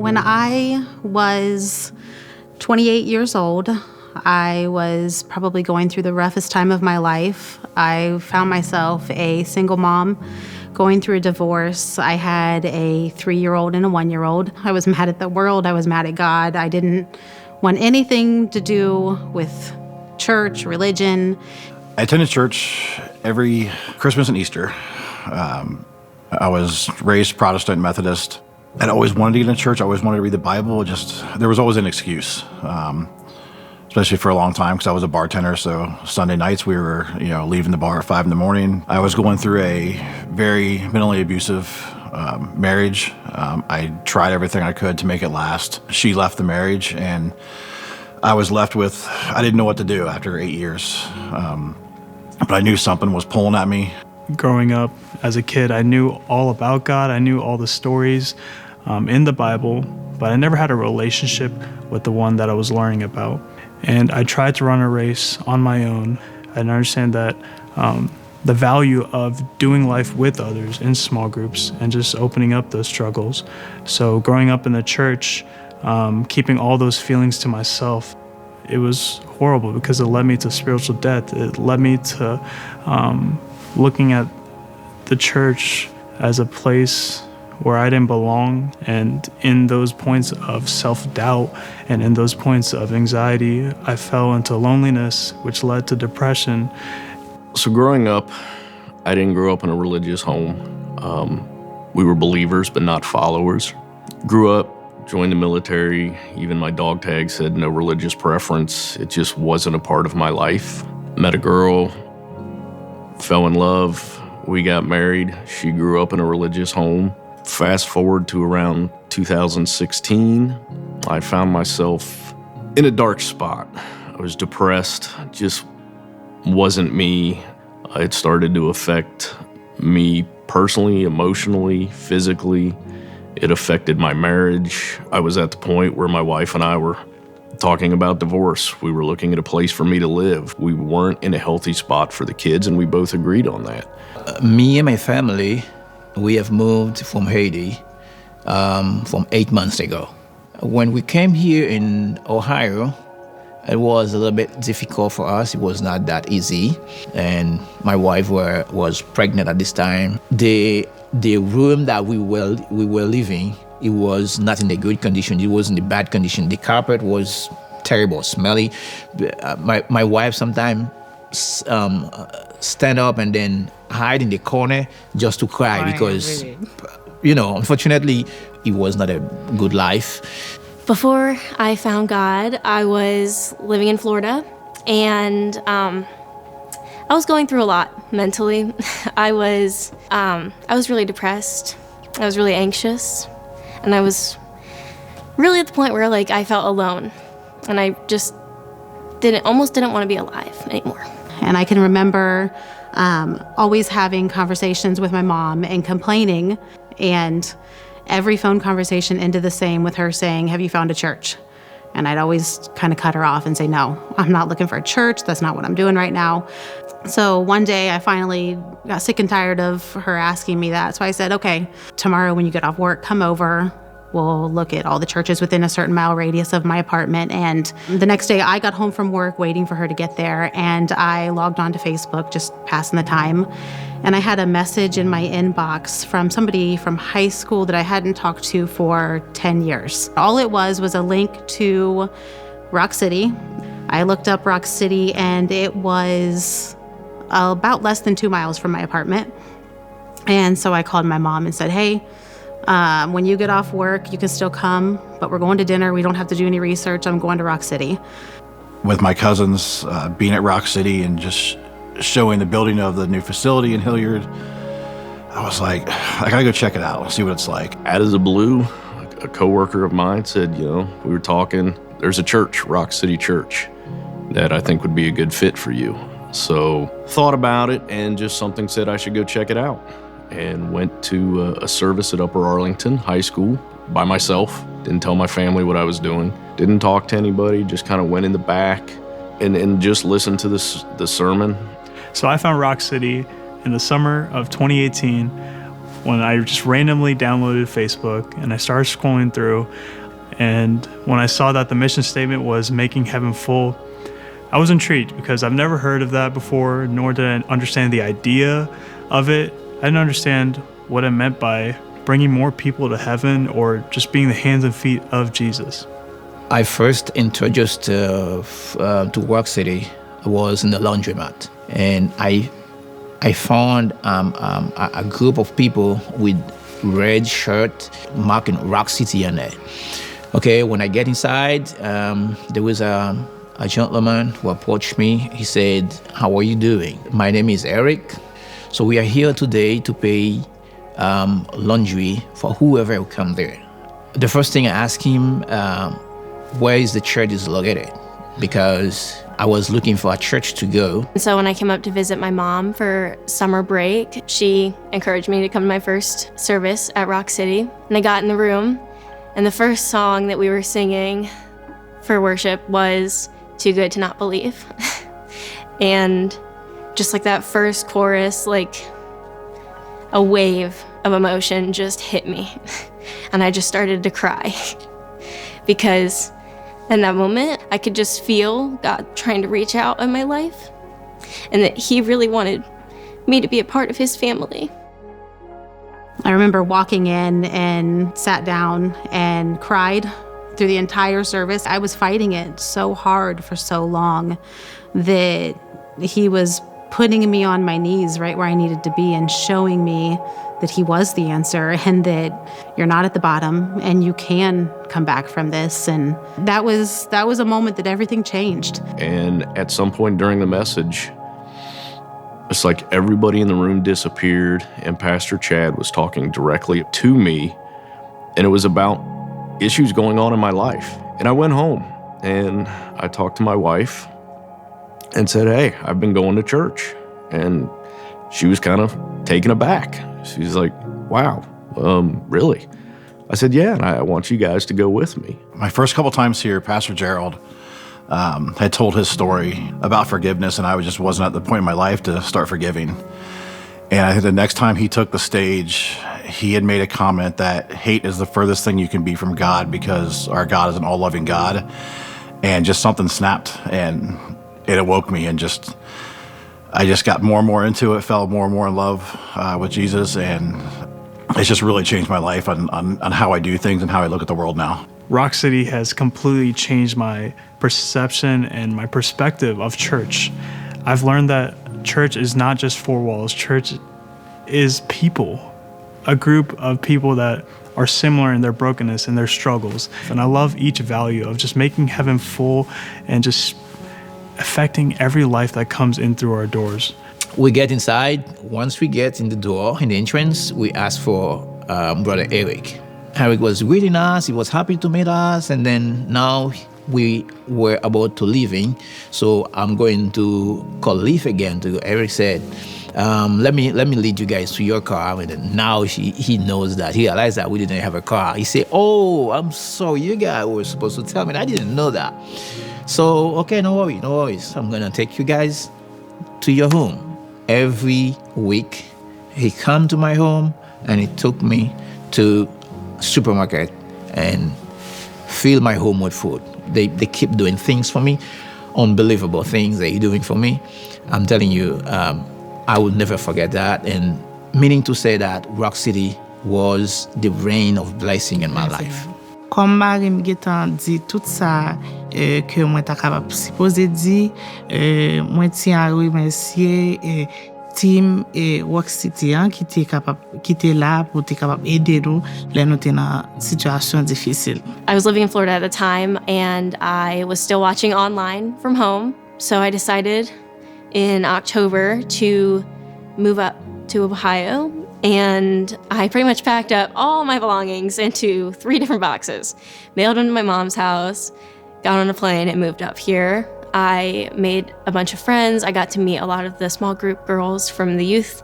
When I was 28 years old, I was probably going through the roughest time of my life. I found myself a single mom going through a divorce. I had a 3-year-old and a 1-year-old. I was mad at the world. I was mad at God. I didn't want anything to do with church, religion. I attended church every Christmas and Easter. I was raised Protestant Methodist. I'd always wanted to get into church. I always wanted to read the Bible. There was always an excuse, especially for a long time because I was a bartender. So Sunday nights we were, leaving the bar at 5 a.m. I was going through a very mentally abusive marriage. I tried everything I could to make it last. She left the marriage, and I was left with, I didn't know what to do after 8 years. But I knew something was pulling at me. Growing up as a kid, I knew all about God. I knew all the stories in the Bible, but I never had a relationship with the one that I was learning about. And I tried to run a race on my own and understand that the value of doing life with others in small groups and just opening up those struggles. So growing up in the church, keeping all those feelings to myself, it was horrible because it led me to spiritual death. It led me to looking at the church as a place where I didn't belong, and in those points of self-doubt and in those points of anxiety, I fell into loneliness, which led to depression. So growing up, I didn't grow up in a religious home. We were believers, but not followers. Grew up, joined the military. Even my dog tag said no religious preference. It just wasn't a part of my life. Met a girl, fell in love. We got married. She grew up in a religious home. Fast forward to around 2016, I found myself in a dark spot. I was depressed, just wasn't me. It started to affect me personally, emotionally, physically. It affected my marriage. I was at the point where my wife and I were talking about divorce. We were looking at a place for me to live. We weren't in a healthy spot for the kids, and we both agreed on that. Me and my family, we have moved from Haiti from 8 months ago. When we came here in Ohio, it was a little bit difficult for us. It was not that easy. And my wife was pregnant at this time. The room that we were living, it was not in a good condition. It was in a bad condition. The carpet was terrible, smelly. My wife sometimes stand up and then hide in the corner just to cry because, unfortunately, it was not a good life. Before I found God, I was living in Florida, and I was going through a lot mentally. I was really depressed. I was really anxious, and I was really at the point where I felt alone, and I just almost didn't want to be alive anymore. And I can remember always having conversations with my mom and complaining, and every phone conversation ended the same with her saying, "Have you found a church?" And I'd always kind of cut her off and say, "No, I'm not looking for a church. That's not what I'm doing right now." So one day I finally got sick and tired of her asking me that. So I said, "Okay, tomorrow when you get off work, come over. We'll look at all the churches within a certain mile radius of my apartment." And the next day I got home from work waiting for her to get there, and I logged onto Facebook, just passing the time. And I had a message in my inbox from somebody from high school that I hadn't talked to for 10 years. All it was a link to Rock City. I looked up Rock City, and it was about less than 2 miles from my apartment. And so I called my mom and said, "Hey, when you get off work, you can still come, but we're going to dinner. We don't have to do any research. I'm going to Rock City." With my cousins being at Rock City and just showing the building of the new facility in Hilliard, I was like, I gotta go check it out, see what it's like. Out of the blue, a coworker of mine said, we were talking, there's a church, Rock City Church, that I think would be a good fit for you. So thought about it, and just something said I should go check it out. And went to a service at Upper Arlington High School by myself. Didn't tell my family what I was doing. Didn't talk to anybody, just kind of went in the back and just listened to the sermon. So I found Rock City in the summer of 2018 when I just randomly downloaded Facebook and I started scrolling through. And when I saw that the mission statement was making heaven full, I was intrigued because I've never heard of that before, nor did I understand the idea of it. I didn't understand what it meant by bringing more people to heaven or just being the hands and feet of Jesus. I first introduced to Rock City was in the laundromat, and I found a group of people with red shirt marking Rock City on it. Okay, when I get inside, there was a gentleman who approached me. He said, "How are you doing? My name is Eric. So we are here today to pay laundry for whoever will come there." The first thing I asked him, where is the church is located? Because I was looking for a church to go. So when I came up to visit my mom for summer break, she encouraged me to come to my first service at Rock City. And I got in the room, and the first song that we were singing for worship was Too Good to Not Believe. And just like that first chorus, like a wave of emotion just hit me. And I just started to cry because in that moment, I could just feel God trying to reach out in my life and that He really wanted me to be a part of His family. I remember walking in and sat down and cried through the entire service. I was fighting it so hard for so long that He was putting me on my knees right where I needed to be and showing me that He was the answer and that you're not at the bottom and you can come back from this. And that was a moment that everything changed. And at some point during the message, it's like everybody in the room disappeared and Pastor Chad was talking directly to me, and it was about issues going on in my life. And I went home and I talked to my wife and said, "Hey, I've been going to church." And she was kind of taken aback. She's like, "Wow, really?" I said, "Yeah, and I want you guys to go with me." My first couple times here, Pastor Gerald had told his story about forgiveness, and I just wasn't at the point in my life to start forgiving. And I think the next time he took the stage, he had made a comment that hate is the furthest thing you can be from God because our God is an all-loving God. And just something snapped, and it awoke me, and I just got more and more into it, fell more and more in love with Jesus, and it's just really changed my life on how I do things and how I look at the world now. Rock City has completely changed my perception and my perspective of church. I've learned that church is not just four walls. Church is people, a group of people that are similar in their brokenness and their struggles. And I love each value of just making heaven full and just affecting every life that comes in through our doors. We get inside. Once we get in the door, in the entrance, we ask for Brother Eric. Eric was really nice. He was happy to meet us. And then now we were about to leaving. So I'm going to call Leaf again. Eric said, let me lead you guys to your car. And then now he knows that. He realized that we didn't have a car. He said, "Oh, I'm sorry. You guys were supposed to tell me. I didn't know that." So, okay, no worries. I'm going to take you guys to your home. Every week, he come to my home and he took me to supermarket and fill my home with food. They keep doing things for me, unbelievable things they're doing for me. I'm telling you, I will never forget that. And meaning to say that Rock City was the rain of blessing in my life. Comme Marie m'getan dit tout ça que moi ta capable supposé dit moi tiens à remercier team Rock City qui était capable qui était là pour être capable aider nous là nous étions dans situation difficile. I was living in Florida at the time and I was still watching online from home. So I decided in October to move up to Ohio, and I pretty much packed up all my belongings into 3 different boxes, mailed them to my mom's house, got on a plane and moved up here. I made a bunch of friends. I got to meet a lot of the small group girls from the youth,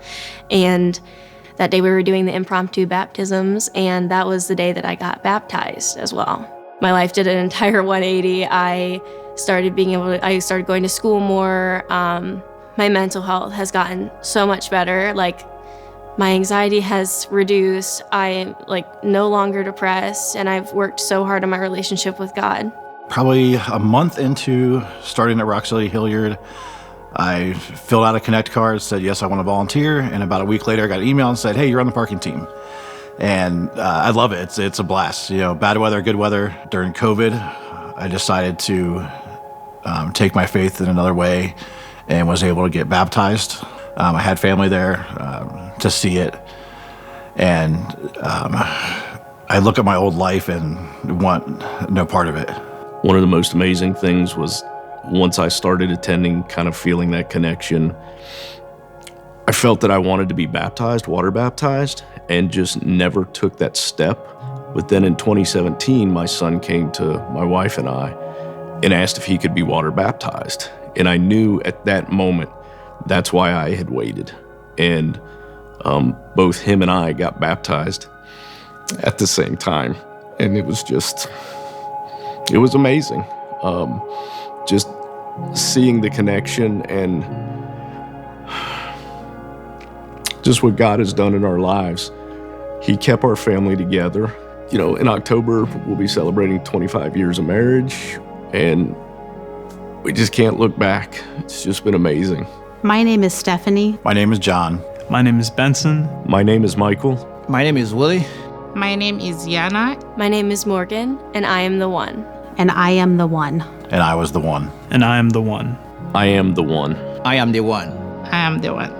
and that day we were doing the impromptu baptisms, and that was the day that I got baptized as well. My life did an entire 180. I started going to school more. My mental health has gotten so much better. Like My anxiety has reduced. I am no longer depressed, and I've worked so hard on my relationship with God. Probably a month into starting at Rock City Hilliard, I filled out a Connect card, said, yes, I want to volunteer. And about a week later, I got an email and said, hey, you're on the parking team. And I love it. It's a blast. Bad weather, good weather. During COVID, I decided to take my faith in another way and was able to get baptized. I had family there to see it. And I look at my old life and want no part of it. One of the most amazing things was once I started attending, kind of feeling that connection, I felt that I wanted to be baptized, water baptized, and just never took that step. But then in 2017, my son came to my wife and I and asked if he could be water baptized. And I knew at that moment, that's why I had waited. And both him and I got baptized at the same time. And it was amazing. Just seeing the connection and just what God has done in our lives. He kept our family together. In October, we'll be celebrating 25 years of marriage, and we just can't look back. It's just been amazing. My name is Stephanie. My name is John. My name is Benson. My name is Michael. My name is Willie. My name is Yana. My name is Morgan, and I am the one. And I am the one. And I was the one. And I am the one. I am the one. I am the one. I am the one.